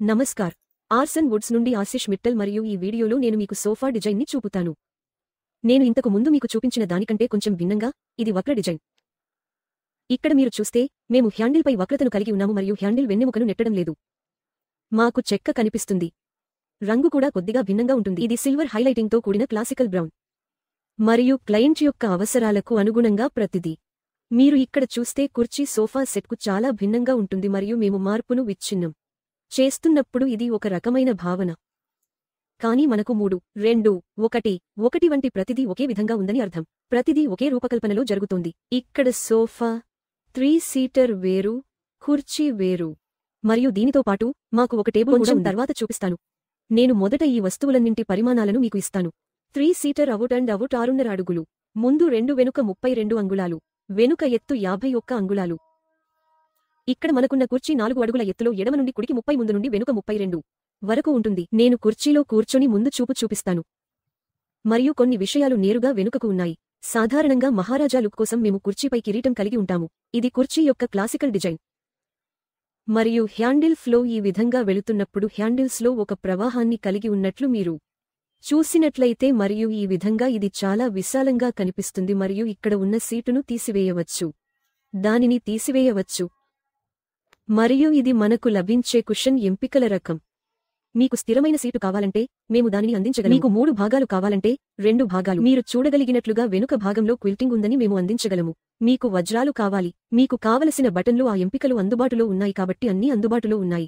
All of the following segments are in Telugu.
నమస్కార్ ఆర్సన్ వుడ్స్ నుండి ఆశిష్ మిట్టల్ మరియు ఈ వీడియోలో నేను మీకు సోఫా డిజైన్ ని చూపుతాను. నేను ఇంతకు ముందు మీకు చూపించిన దానికంటే కొంచెం భిన్నంగా ఇది వక్ర డిజైన్. ఇక్కడ మీరు చూస్తే మేము హ్యాండిల్ పై వక్రతను కలిగి ఉన్నాము మరియు హ్యాండిల్ వెన్నెముకను నెట్టడం లేదు. మాకు చెక్క కనిపిస్తుంది. రంగు కూడా కొద్దిగా భిన్నంగా ఉంటుంది. ఇది సిల్వర్ హైలైటింగ్ తో కూడిన క్లాసికల్ బ్రౌన్ మరియు క్లయింట్ యొక్క అవసరాలకు అనుగుణంగా ప్రతిదీ. మీరు ఇక్కడ చూస్తే కుర్చీ సోఫా సెట్కు చాలా భిన్నంగా ఉంటుంది మరియు మేము మార్పును విచ్ఛిన్నం చేస్తున్నప్పుడు ఇది ఒక రకమైన భావన. కానీ మనకు 3, 2, 1 వంటి ప్రతిదీ ఒకే విధంగా ఉందని అర్థం. ప్రతిదీ ఒకే రూపకల్పనలో జరుగుతోంది. ఇక్కడ సోఫా 3 సీటర్ వేరు, కుర్చీ వేరు మరియు దీనితో పాటు మాకు ఒక టేబుల్ కూడా తర్వాత చూపిస్తాను. నేను మొదట ఈ వస్తువులన్నింటి పరిమాణాలను మీకు ఇస్తాను. 3 సీటర్ అవుట్ 6.5 అడుగులు, ముందు 2 వెనుక 32 అంగుళాలు, వెనుక ఎత్తు 51 అంగుళాలు. ఇక్కడ మనకున్న కుర్చీ 4 అడుగుల ఎత్తులో ఎడమ నుండి కుడికి 30, ముందు నుండి వెనుక 32 వరకు ఉంటుంది. నేను కుర్చీలో కూర్చొని ముందు చూపిస్తాను మరియు కొన్ని విషయాలు నేరుగా వెనుకకు ఉన్నాయి. సాధారణంగా మహారాజా లుక్ కోసం మేము కుర్చీపై కిరీటం కలిగి ఉంటాము. ఇది కుర్చీ యొక్క క్లాసికల్ డిజైన్ మరియు హ్యాండిల్ ఫ్లో ఈ విధంగా వెళుతున్నప్పుడు హ్యాండిల్స్లో ఒక ప్రవాహాన్ని కలిగి ఉన్నట్లు మీరు చూసినట్లయితే మరియు ఈ విధంగా ఇది చాలా విశాలంగా కనిపిస్తుంది మరియు ఇక్కడ ఉన్న సీటును తీసివేయవచ్చు, దానిని తీసివేయవచ్చు మరియు ఇది మనకు లభించే కుషన్ ఎంపికల రకం. మీకు స్థిరమైన సీటు కావాలంటే మేము దానిని అందించగలము. మీకు 3 భాగాలు కావాలంటే 2 భాగాలు. మీరు చూడగలిగినట్లుగా వెనుక భాగంలో క్విల్టింగ్ ఉందని మేము అందించగలము. మీకు వజ్రాలు కావాలి, మీకు కావలసిన బటన్లు, ఆ ఎంపికలు అందుబాటులో ఉన్నాయి కాబట్టి అన్నీ అందుబాటులో ఉన్నాయి.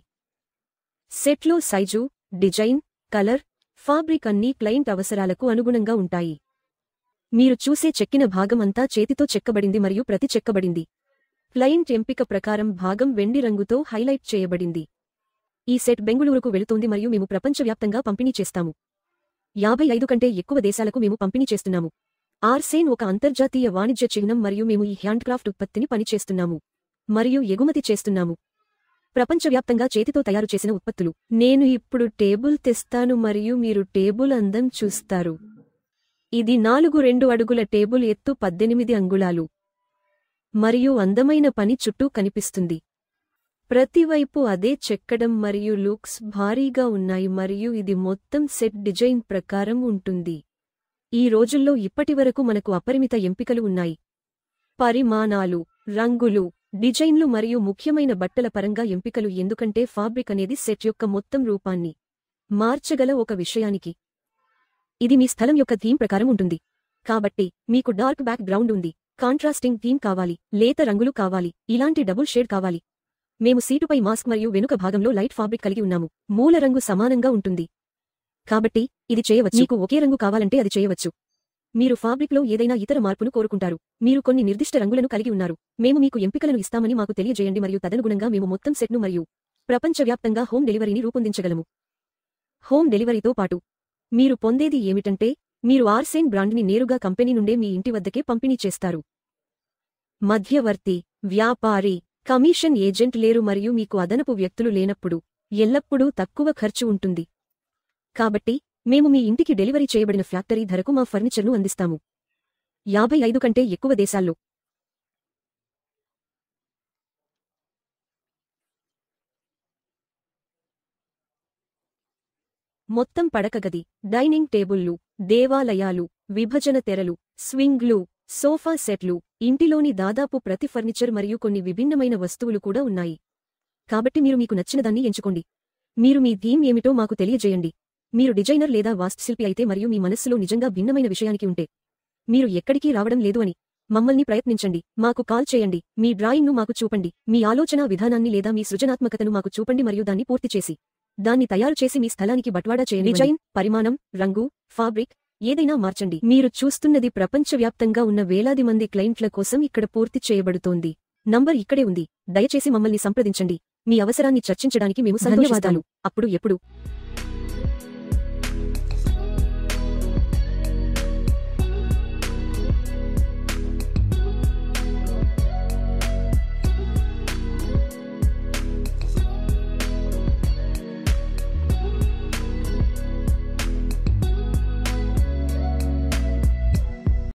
సెట్లో సైజు, డిజైన్, కలర్, ఫాబ్రిక్ అన్నీ క్లయింట్ అవసరాలకు అనుగుణంగా ఉంటాయి. మీరు చూసే చెక్కిన భాగం అంతా చేతితో చెక్కబడింది మరియు ప్రతి చెక్కబడింది. క్లయింట్ ఎంపిక ప్రకారం భాగం వెండి రంగుతో హైలైట్ చేయబడింది. ఈ సెట్ బెంగుళూరుకు వెళుతోంది మరియు మేము ప్రపంచవ్యాప్తంగా పంపిణీ చేస్తాము. 55 కంటే ఎక్కువ దేశాలకు మేము పంపిణీ చేస్తున్నాము. ఆర్సేన్ ఒక అంతర్జాతీయ వాణిజ్య చిహ్నం మరియు మేము ఈ హ్యాండ్క్రాఫ్ట్ ఉత్పత్తిని పనిచేస్తున్నాము మరియు ఎగుమతి చేస్తున్నాము. ప్రపంచవ్యాప్తంగా చేతితో తయారు చేసిన ఉత్పత్తులు. నేను ఇప్పుడు టేబుల్ తెస్తాను మరియు మీరు టేబుల్ అందం చూస్తారు. ఇది 4.2 అడుగుల టేబుల్, ఎత్తు 18 అంగుళాలు మరియు అందమైన పని చుట్టూ కనిపిస్తుంది. ప్రతివైపు అదే చెక్కడం మరియు లుక్స్ భారీగా ఉన్నాయి మరియు ఇది మొత్తం సెట్ డిజైన్ ప్రకారం ఉంటుంది. ఈ రోజుల్లో ఇప్పటివరకు మనకు అపరిమిత ఎంపికలు ఉన్నాయి. పరిమాణాలు, రంగులు, డిజైన్లు మరియు ముఖ్యమైన బట్టల పరంగా ఎంపికలు, ఎందుకంటే ఫాబ్రిక్ అనేది సెట్ యొక్క మొత్తం రూపాన్ని మార్చగల ఒక విషయానికి. ఇది మీ స్థలం యొక్క థీమ్ ప్రకారం ఉంటుంది. కాబట్టి మీకు డార్క్ బ్యాక్ గ్రౌండ్ ఉంది, కాంట్రాస్టింగ్ థీమ్ కావాలి, లేత రంగులు కావాలి, ఇలాంటి డబుల్ షేడ్ కావాలి. మేము సీటుపై మాస్క్ మరియు వెనుక భాగంలో లైట్ ఫాబ్రిక్ కలిగి ఉన్నాము. మూల రంగు సమానంగా ఉంటుంది కాబట్టి ఇది చేయవచ్చు. మీకు ఒకే రంగు కావాలంటే అది చేయవచ్చు. మీరు ఫాబ్రిక్లో ఏదైనా ఇతర మార్పును కోరుకుంటారు, మీరు కొన్ని నిర్దిష్ట రంగులను కలిగి ఉన్నారు, మేము మీకు ఎంపికలను ఇస్తామని మాకు తెలియజేయండి మరియు తదనుగుణంగా మేము మొత్తం సెట్ను మరియు ప్రపంచవ్యాప్తంగా హోమ్ డెలివరీని రూపొందించగలము. హోమ్ డెలివరీతో పాటు మీరు పొందేది ఏమిటంటే మీరు ఆర్సేన్ బ్రాండ్ని నేరుగా కంపెనీ నుండే మీ ఇంటి వద్దకే పంపిణీ చేస్తారు. మధ్యవర్తి, వ్యాపారి, కమిషన్ ఏజెంట్ లేరు మరియు మీకు అదనపు వ్యక్తులు లేనప్పుడు ఎల్లప్పుడూ తక్కువ ఖర్చు ఉంటుంది. కాబట్టి మేము మీ ఇంటికి డెలివరీ చేయబడిన ఫ్యాక్టరీ ధరకు మా ఫర్నిచర్ను అందిస్తాము. 55 కంటే ఎక్కువ దేశాల్లో. మొత్తం పడకగది, డైనింగ్ టేబుళ్లు, దేవాలయాలు, విభజన తెరలు, స్వింగ్లు, సోఫా సెట్లు, ఇంటిలోని దాదాపు ప్రతి ఫర్నిచర్ మరియు కొన్ని విభిన్నమైన వస్తువులు కూడా ఉన్నాయి. కాబట్టి మీరు మీకు నచ్చినదాన్ని ఎంచుకోండి. మీరు మీ థీమ్ ఏమిటో మాకు తెలియజేయండి. మీరు డిజైనర్ లేదా వాస్తుశిల్పి అయితే మరియు మీ మనస్సులో నిజంగా భిన్నమైన విషయానికి ఉంటే, మీరు ఎక్కడికి రావడం లేదు అని మమ్మల్ని ప్రయత్నించండి. మాకు కాల్ చేయండి, మీ డ్రాయింగ్ను మాకు చూపండి, మీ ఆలోచనా విధానాన్ని లేదా మీ సృజనాత్మకతను మాకు చూపండి మరియు దాన్ని పూర్తి చేసి దాన్ని తయారు చేసి మీ స్థలానికి బట్వాడా చేయండి. డిజైన్, పరిమాణం, రంగు, ఫాబ్రిక్ ఏదైనా మార్చండి. మీరు చూస్తున్నది ప్రపంచవ్యాప్తంగా ఉన్న వేలాది మంది క్లయింట్ల కోసం ఇక్కడ పూర్తి చేయబడుతోంది. నంబర్ ఇక్కడే ఉంది. దయచేసి మమ్మల్ని సంప్రదించండి. మీ అవసరాన్ని చర్చించడానికి మేము సంతోషిస్తాము. అప్పుడు ఎప్పుడు